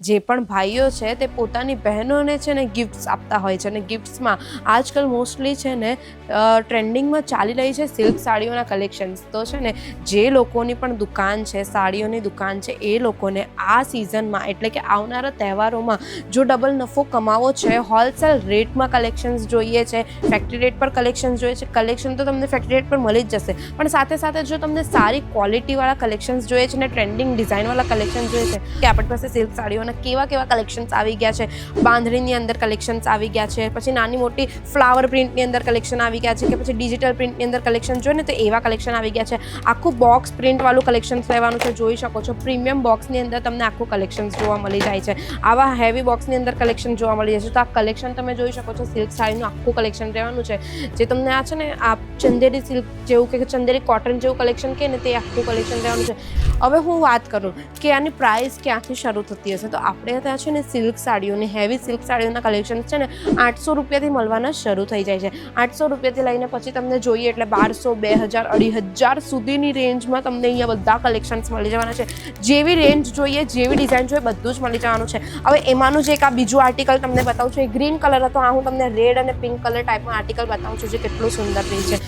જે પણ ભાઈઓ છે તે પોતાની બહેનોને છે ને ગિફ્ટ્સ આપતા હોય છે અને ગિફ્ટ્સમાં આજકાલ મોસ્ટલી છે ને ટ્રેન્ડિંગમાં ચાલી રહી છે સિલ્ક સાડીઓના કલેક્શન્સ. તો છે ને જે લોકોની પણ દુકાન છે, સાડીઓની દુકાન છે, એ લોકોને આ સિઝનમાં એટલે કે આવનારા તહેવારોમાં જો ડબલ નફો કમાવો છે, હોલસેલ રેટમાં કલેક્શન્સ જોઈએ છે, ફેક્ટરી રેટ પર કલેક્શન્સ જોઈએ છે. કલેક્શન તો તમને ફેક્ટરી રેટ પર મળી જ જશે, પણ સાથે સાથે જો તમને સારી ક્વોલિટીવાળા કલેક્શન્સ જોઈએ છે ને ટ્રેન્ડિંગ ડિઝાઇનવાળા કલેક્શન જોઈએ છે કે આપણી પાસે સિલ્ક સાડીઓના કેવા કેવા કલેક્શન્સ આવી ગયા છે. બાંધણીની અંદર કલેક્શન્સ આવી ગયા છે, પછી નાની મોટી ફ્લાવર પ્રિન્ટની અંદર કલેક્શન આવી ગયા છે, કે પછી ડિજિટલ પ્રિન્ટની અંદર કલેક્શન જોઈએ ને તો એવા કલેક્શન આવી ગયા છે. આખું બોક્સ પ્રિન્ટવાળું કલેક્શન્સ લેવાનું છે. જોઈ શકો છો પ્રીમિયમ બોક્સની અંદર તમને આખું કલેક્શન્સ જોવા મળી જાય છે. આવા હેવી બોક્સની અંદર કલેક્શન જોવા મળી જાય છે. તો આ કલેક્શન તમે જોઈ શકો છો, સિલ્ક સાડીનું આખું કલેક્શન રહેવાનું છે, જે તમને આ છે ને આ ચંદેરી સિલ્ક જેવું કે ચંદેરી કોટન જેવું કલેક્શન કહે ને તે આખું કલેક્શન રહેવાનું છે. હવે હું વાત કરું કે આની પ્રાઇસ ક્યાંથી શરૂ થતી હશે, તો આપણે ત્યાં છે ને સિલ્ક સાડીઓની હેવી સિલ્ક સાડીઓના કલેક્શન છે ને 800 રૂપિયાથી મળવાના શરૂ થઈ જાય છે. 800 રૂપિયાથી લઈને પછી તમને જોઈએ એટલે 1200, 2000, 2500 સુધીની રેન્જમાં તમને અહીંયા બધા કલેક્શન્સ મળી જવાના છે. જેવી રેન્જ જોઈએ, જેવી ડિઝાઇન જોઈએ, બધું જ મળી જવાનું છે. હવે એમાંનું જે એક આ બીજું આર્ટિકલ તમને બતાવું છું, એ ગ્રીન કલર હતો. આ હું તમને રેડ અને પિંક કલર ટાઈપનું આર્ટિકલ બતાવું છું, જે કેટલું સુંદર રહી છે.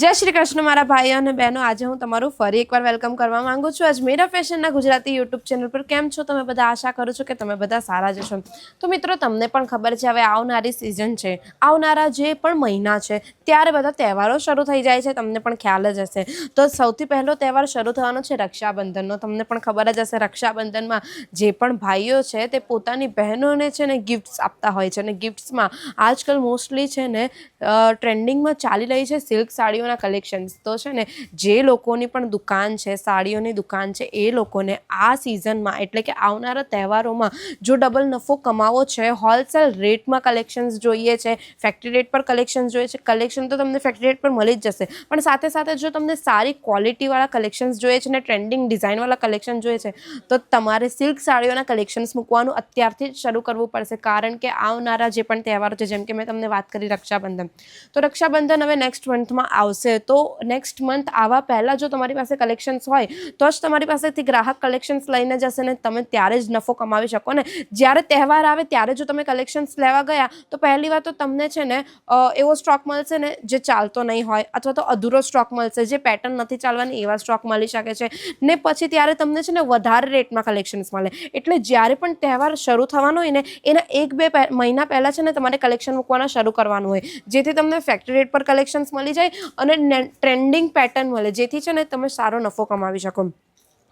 જય શ્રી કૃષ્ણ મારા ભાઈઓ અને બહેનો. આજે હું તમારું ફરી એકવાર વેલકમ કરવા માંગુ છું અજમેરા ફેશનના ગુજરાતી યુટ્યુબ ચેનલ પર. કેમ છો તમે બધા? આશા કરું છું કે તમે બધા સારા જ હશો. તો મિત્રો, તમને પણ ખબર છે હવે આવનારી સિઝન છે, આવનારા જે પણ મહિના છે ત્યારે બધા તહેવારો શરૂ થઈ જાય છે. તમને પણ ખ્યાલ જ હશે. તો સૌથી પહેલો તહેવાર શરૂ થવાનો છે રક્ષાબંધનનો. તમને પણ ખબર જ હશે, રક્ષાબંધનમાં જે પણ ભાઈઓ છે તે પોતાની બહેનોને છે ને ગિફ્ટ્સ આપતા હોય છે અને ગિફ્ટ્સમાં આજકાલ મોસ્ટલી છે ને ટ્રેન્ડિંગમાં ચાલી રહી છે સિલ્ક સાડીઓના કલેક્શન્સ. તો છે ને જે લોકોની પણ દુકાન છે, સાડીઓની દુકાન છે, એ લોકોને આ સિઝનમાં એટલે કે આવનારા તહેવારોમાં જો ડબલ નફો કમાવો છે, હોલસેલ રેટમાં કલેક્શન્સ જોઈએ છે, ફેક્ટરી રેટ પર કલેક્શન્સ જોઈએ છે. કલેક્શન તો તમને ફેક્ટરી રેટ પર મળી જ જશે, પણ સાથે સાથે જો તમને સારી ક્વોલિટીવાળા કલેક્શન્સ જોઈએ છે ને ટ્રેન્ડિંગ ડિઝાઇનવાળા કલેક્શન જોઈએ છે, તો તમારે સિલ્ક સાડીઓના કલેક્શન્સ મૂકવાનું અત્યારથી જ શરૂ કરવું પડશે. કારણ કે આવનારા જે પણ તહેવારો છે, જેમ કે મેં તમને વાત કરી રક્ષાબંધન, તો રક્ષાબંધન હવે નેક્સ્ટ મંથમાં આવશે. તો નેક્સ્ટ મંથ આવા પહેલાં જો તમારી પાસે કલેક્શન્સ હોય તો જ તમારી પાસેથી ગ્રાહક કલેક્શન્સ લઈને જશે ને તમે ત્યારે જ નફો કમાવી શકો ને. જ્યારે તહેવાર આવે ત્યારે જો તમે કલેક્શન્સ લેવા ગયા તો પહેલી વાર તો તમને છે ને એવો સ્ટોક મળશે ને જે ચાલતો નહીં હોય, અથવા તો અધૂરો સ્ટોક મળશે, જે પેટર્ન નથી ચાલવાની એવા સ્ટોક મળી શકે છે ને. પછી ત્યારે તમને છે ને વધારે રેટમાં કલેક્શન્સ મળે. એટલે જ્યારે પણ તહેવાર શરૂ થવાનો હોય ને એના 1-2 મહિના પહેલાં છે ને તમારે કલેક્શન મૂકવાના શરૂ કરવાનું હોય, જેથી તમને ફેક્ટરી રેટ પર કલેક્શન્સ મળી જાય અને ટ્રેન્ડિંગ પેટર્ન મળે, જેથી છે ને તમે સારો નફો કમાવી શકો.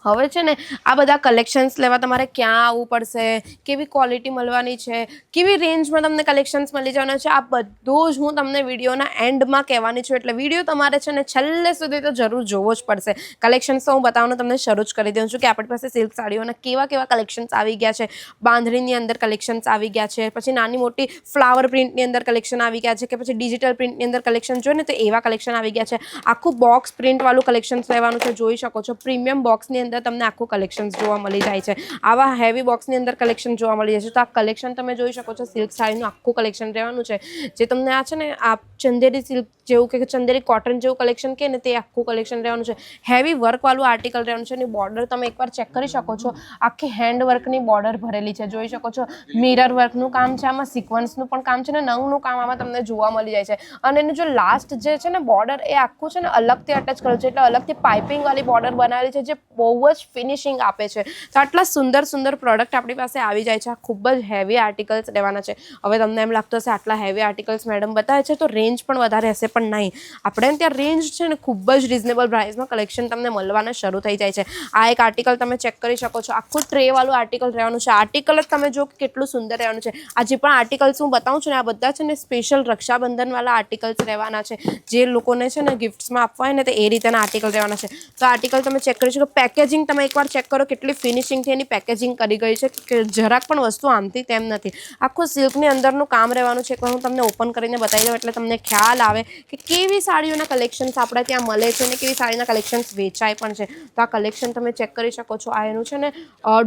હવે છે ને આ બધા કલેક્શન્સ લેવા તમારે ક્યાં આવવું પડશે, કેવી ક્વોલિટી મળવાની છે, કેવી રેન્જમાં તમને કલેક્શન્સ મળી જવાના છે, આ બધું જ હું તમને વિડીયોના એન્ડમાં કહેવાની છું. એટલે વિડીયો તમારે છે ને છેલ્લે સુધી તો જરૂર જોવો જ પડશે. કલેક્શન્સ તો હું બતાવવાનું તમને શરૂ જ કરી દઉં છું કે આપણી પાસે સિલ્ક સાડીઓના કેવા કેવા કલેક્શન્સ આવી ગયા છે. બાંધણીની અંદર કલેક્શન્સ આવી ગયા છે, પછી નાની મોટી ફ્લાવર પ્રિન્ટની અંદર કલેક્શન આવી ગયા છે, કે પછી ડિજિટલ પ્રિન્ટની અંદર કલેક્શન જોઈએ ને તો એવા કલેક્શન આવી ગયા છે. આખું બોક્સ પ્રિન્ટવાળું કલેક્શન્સ લેવાનું છે. જોઈ શકો છો પ્રીમિયમ બોક્સની અંદર તમને આખું કલેક્શન્સ જોવા મળી જાય છે. આવા હેવી બોક્સની અંદર કલેક્શન જોવા મળી જાય છે. તો આ કલેક્શન તમે જોઈ શકો છો, સિલ્ક સાડીનું આખું કલેક્શન રહેવાનું છે, જે તમને આ છે ને આ ચંદેરી સિલ્ક જેવું કે ચંદેરી કોટન જેવું કલેક્શન કહે ને તે આખું કલેક્શન રહેવાનું છે. હેવી વર્કવાળું આર્ટિકલ રહેવાનું છે. એની બોર્ડર તમે એકવાર ચેક કરી શકો છો, આખી હેન્ડ વર્કની બોર્ડર ભરેલી છે. જોઈ શકો છો મિરર વર્કનું કામ છે, આમાં સિક્વન્સનું પણ કામ છે ને નંગનું કામ આમાં તમને જોવા મળી જાય છે. અને એનું જો લાસ્ટ જે છે ને બોર્ડર એ આખું છે ને અલગથી અટેચ કરેલું છે, એટલે અલગથી પાઇપિંગવાળી બોર્ડર બનાવેલી છે, જે બહુ જ ફિનિશિંગ આપે છે. તો આટલા સુંદર સુંદર પ્રોડક્ટ આપણી પાસે આવી જાય છે. આ ખૂબ જ હેવી આર્ટિકલ્સ રહેવાના છે. હવે તમને એમ લાગતું હશે આટલા હેવી આર્ટિકલ્સ મેડમ બતાવે છે તો રેન્જ પણ વધારે હશે, પણ નહીં, આપણે ત્યાં રેન્જ છે ને ખૂબ જ રિઝનેબલ પ્રાઇસમાં કલેક્શન તમને મળવાના શરૂ થઈ જાય છે. આ એક આર્ટિકલ તમે ચેક કરી શકો છો, આખું ટ્રેવાળું આર્ટિકલ રહેવાનું છે. આર્ટિકલ જ તમે જો કેટલું સુંદર રહેવાનું છે. આ જે પણ આર્ટિકલ્સ હું બતાવું છું ને આ બધા છે ને સ્પેશિયલ રક્ષાબંધનવાળા આર્ટિકલ્સ રહેવાના છે. જે લોકોને છે ને ગિફ્ટ્સમાં આપવા હોય ને તો એ રીતના આર્ટિકલ રહેવાના છે. તો આર્ટિકલ તમે ચેક કરી શકો. પેકેજિંગ તમે એકવાર ચેક કરો કેટલી ફિનિશિંગથી એની પેકેજિંગ કરી ગઈ છે, કે જરાક પણ વસ્તુ આમથી તેમ નથી. આખું સિલ્કની અંદરનું કામ રહેવાનું છે. એકવાર હું તમને ઓપન કરીને બતાવી દઉં એટલે તમને ખ્યાલ આવે કે કેવી સાડીઓના કલેક્શન્સ આપણે ત્યાં મળે છે અને કેવી સાડીના કલેક્શન્સ વેચાય પણ છે. તો આ કલેક્શન તમે ચેક કરી શકો છો. આ એનું છે ને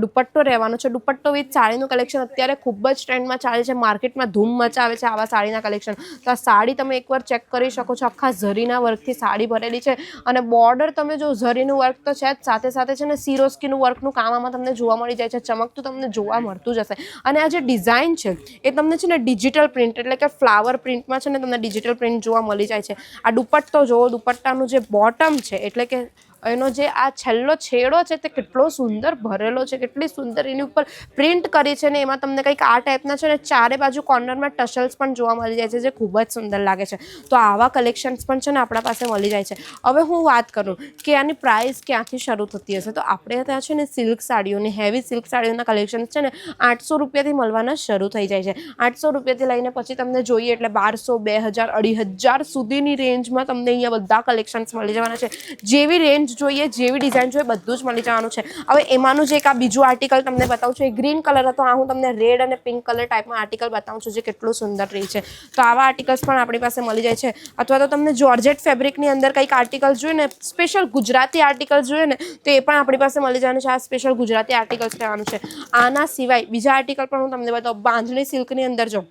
દુપટ્ટો રહેવાનો છે. દુપટ્ટો વિથ સાડીનું કલેક્શન અત્યારે ખૂબ જ ટ્રેન્ડમાં ચાલે છે, માર્કેટમાં ધૂમ મચાવે છે આવા સાડીના કલેક્શન. તો આ સાડી તમે એકવાર ચેક કરી શકો છો, આખા ઝરીના વર્કથી સાડી ભરેલી છે અને બોર્ડર તમે જો ઝરીનું વર્ક તો છે જ, સાથે સાથે સાથે છે ને સિરોસ્કીનું વર્કનું કામ આમાં તમને જોવા મળી જાય છે, ચમકતું તમને જોવા મળતું જ હશે. અને આ જે ડિઝાઇન છે એ તમને છે ને ડિજિટલ પ્રિન્ટ એટલે કે ફ્લાવર પ્રિન્ટમાં છે ને તમને ડિજિટલ પ્રિન્ટ જોવા મળી જાય છે. આ દુપટ્ટો જોવો, દુપટ્ટાનું જે બોટમ છે એટલે કે એનો જે આ છેલ્લો છેડો છે તે કેટલો સુંદર ભરેલો છે, કેટલી સુંદર એની ઉપર પ્રિન્ટ કરી છે ને એમાં તમને કંઈક આ ટાઈપના છે ને ચારે બાજુ કોર્નરમાં ટસલ્સ પણ જોવા મળી જાય છે જે ખૂબ જ સુંદર લાગે છે. તો આવા કલેક્શન્સ પણ છે ને આપણા પાસે મળી જાય છે. હવે હું વાત કરું કે આની પ્રાઇસ ક્યાંથી શરૂ થતી હશે, તો આપણે ત્યાં છે ને સિલ્ક સાડીઓની હેવી સિલ્ક સાડીઓના કલેક્શન્સ છે ને 800 રૂપિયાથી મળવાના શરૂ થઈ જાય છે. 800 રૂપિયાથી લઈને પછી તમને જોઈએ એટલે 1200, 2000, 2500 સુધીની રેન્જમાં તમને અહીંયા બધા કલેક્શન્સ મળી જવાના છે. જેવી રેન્જ જોઈએ, જેવી ડિઝાઇન જોઈએ બધું જ મળી જવાનું છે. હવે એમાંનું જે એક આ બીજું આર્ટિકલ તમને બતાવું છું, એ ગ્રીન કલર હતો, આ હું તમને રેડ અને પિંક કલર ટાઈપમાં આર્ટિકલ બતાવું છું જે કેટલું સુંદર રહી છે. તો આવા આર્ટિકલ્સ પણ આપણી પાસે મળી જાય છે. અથવા તો તમને જોર્જેટ ફેબ્રિકની અંદર કંઈક આર્ટિકલ જોઈએ ને, સ્પેશિયલ ગુજરાતી આર્ટિકલ જોઈએ ને, તો એ પણ આપણી પાસે મળી જવાનું છે. આ સ્પેશિયલ ગુજરાતી આર્ટિકલ્સ રહેવાનું છે. આના સિવાય બીજા આર્ટિકલ પણ હું તમને બતાવું. બાંધણી સિલ્કની અંદર જો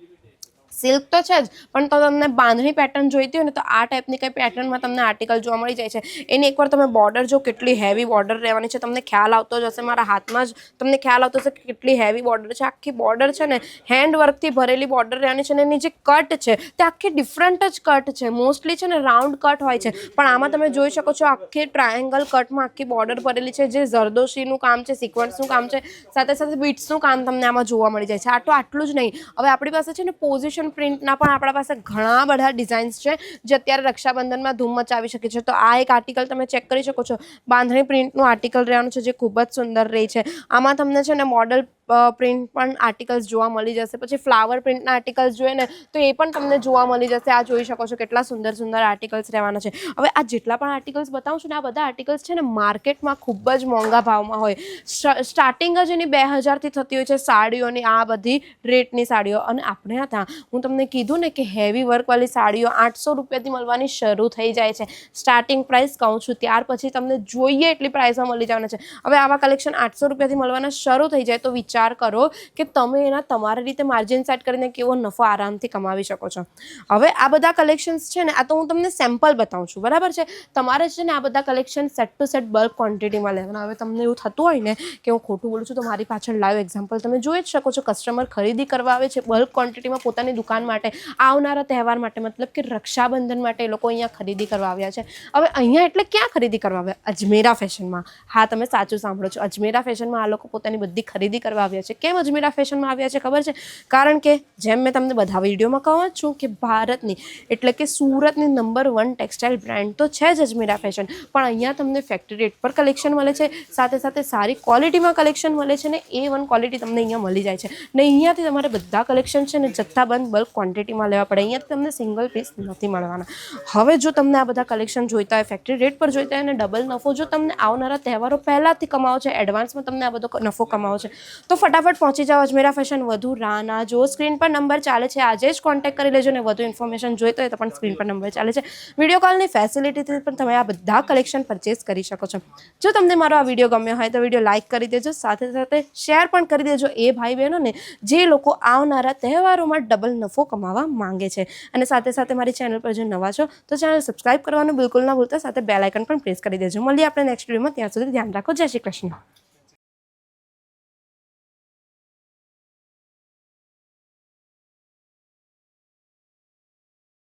સિલ્ક તો છે જ, પણ તો તમને બાંધણી પેટર્ન જોઈતી હોય ને તો આ ટાઈપની કંઈ પેટર્નમાં તમને આર્ટિકલ જોવા મળી જાય છે. એની એકવાર તમે બોર્ડર જો, કેટલી હેવી બોર્ડર રહેવાની છે, તમને ખ્યાલ આવતો જ હશે. મારા હાથમાં જ તમને ખ્યાલ આવતો હશે કે કેટલી હેવી બોર્ડર છે. આખી બોર્ડર છે ને હેન્ડવર્કથી ભરેલી બોર્ડર રહેવાની છે. અને એની જે કટ છે તે આખી ડિફરન્ટ જ કટ છે. મોસ્ટલી છે ને રાઉન્ડ કટ હોય છે, પણ આમાં તમે જોઈ શકો છો આખી ટ્રાયેંગલ કટમાં આખી બોર્ડર ભરેલી છે. જે જરદોશીનું કામ છે, સિક્વન્સનું કામ છે, સાથે સાથે બીટ્સનું કામ તમને આમાં જોવા મળી જાય છે. આ તો આટલું જ નહીં, હવે આપણી પાસે છે ને પોઝિશન પ્રિન્ટના પણ આપણા પાસે ઘણા બધા ડિઝાઇન્સ છે જે અત્યારે રક્ષાબંધનમાં ધૂમ મચાવી શકે છે. તો આ એક આર્ટિકલ તમે ચેક કરી શકો છો. બાંધણી પ્રિન્ટનું આર્ટિકલ રહેવાનું છે જે ખૂબ જ સુંદર રહી છે. આમાં તમને છે ને મોડલ પ્રિન્ટ પણ આર્ટિકલ્સ જોવા મળી જશે. પછી ફ્લાવર પ્રિન્ટના આર્ટિકલ્સ જોઈએ ને તો એ પણ તમને જોવા મળી જશે. આ જોઈ શકો છો કેટલા સુંદર સુંદર આર્ટિકલ્સ રહેવાના છે. હવે આ જેટલા પણ આર્ટિકલ્સ બતાવું છું ને, આ બધા આર્ટિકલ્સ છે ને માર્કેટમાં ખૂબ જ મોંઘા ભાવમાં હોય. સ્ટાર્ટિંગ જ એની 2000થી થતી હોય છે સાડીઓની, આ બધી રેટની સાડીઓ. અને આપણે હતા, હું તમને કીધું ને કે હેવી વર્કવાળી સાડીઓ 800 રૂપિયાથી મળવાની શરૂ થઈ જાય છે. સ્ટાર્ટિંગ પ્રાઇસ કહું છું, ત્યાર પછી તમને જોઈએ એટલી પ્રાઇસમાં મળી જવાના છે. હવે આવા કલેક્શન 800 રૂપિયાથી મળવાના શરૂ થઈ જાય તો વિચાર કરો કે તમે એના તમારી રીતે માર્જિન સેટ કરીને કેવો નફો આરામથી કમાવી શકો છો. હવે આ બધા કલેક્શન્સ છે ને, આ તો હું તમને સેમ્પલ બતાવું છું, બરાબર છે. તમારે છે ને આ બધા collection set to set bulk ક્વોન્ટિટીમાં લેવાના. હવે તમને એવું થતું હોય ને કે હું ખોટું બોલું છું, તો મારી પાછળ લાઈવ એક્ઝામ્પલ તમે જોઈ જ શકો છો. કસ્ટમર ખરીદી કરવા આવે છે બલ્ક ક્વોન્ટિટીમાં પોતાની દુકાન માટે, આવનારા તહેવાર માટે, મતલબ કે રક્ષાબંધન માટે એ લોકો અહીંયા ખરીદી કરવા આવ્યા છે. હવે અહીંયા એટલે ક્યાં ખરીદી કરવા આવ્યા? અજમેરા ફેશનમાં. હા, તમે સાચું સાંભળો છો, અજમેરા ફેશનમાં આ લોકો પોતાની બધી ખરીદી કરવા આવ્યા છે. કેમ અજમેરા ફેશનમાં આવ્યા છે ખબર છે? કારણ કે જેમ મેં તમને બધા વિડીયોમાં કહું છું કે ભારતની એટલે કે સુરતની નંબર 1 ટેક્સટાઇલ બ્રાન્ડ તો છે જ અજમેરા ફેશન, પણ અહીંયા તમને ફેક્ટરી રેટ પર કલેક્શન મળે છે, સાથે સાથે સારી ક્વોલિટીમાં કલેક્શન મળે છે ને A1 ક્વોલિટી તમને અહીંયા મળી જાય છે. ને અહીંયાથી તમારે બધા કલેક્શન છે ને જથ્થાબંધ બલ્ક ક્વોન્ટિટીમાં લેવા પડે. અહીંયાથી તમને સિંગલ પીસ નથી મળવાના. હવે જો તમને આ બધા કલેક્શન જોઈતા હોય, ફેક્ટરી રેટ પર જોઈતા હોય અને ડબલ નફો જો તમને આવનારા તહેવારો પહેલાંથી કમાવો છે, એડવાન્સમાં તમને આ બધો નફો કમાવો છે, તો ફટાફટ પહોંચી જાઓ અજમેરા ફેશન. વધુ રાહ ના જો, સ્ક્રીન પર નંબર ચાલે છે, આજે જ કોન્ટેક્ટ કરી લેજો. ને વધુ ઇન્ફોર્મેશન જોઈતો હોય તો પણ સ્ક્રીન પર નંબર ચાલે છે. વિડીયો કોલની ફેસિલિટીથી પણ તમે આ બધા કલેક્શન પરચેસ કરી શકો છો. જો તમને મારો આ વિડીયો ગમ્યો હોય તો વિડીયો લાઇક કરી દેજો, સાથે સાથે શેર પણ કરી દેજો એ ભાઈ બહેનોને જે લોકો આવનારા તહેવારોમાં ડબલ નફો કમાવા માંગે છે. અને સાથે સાથે મારી ચેનલ પર જો નવા છો તો ચેનલ સબસ્ક્રાઇબ કરવાનું બિલકુલ ના ભૂલતા, સાથે બેલ આઇકન પણ પ્રેસ કરી દેજો. મળીએ આપણે નેક્સ્ટ વિડીયોમાં. ત્યાં સુધી ધ્યાન રાખો. જય શ્રી કૃષ્ણ.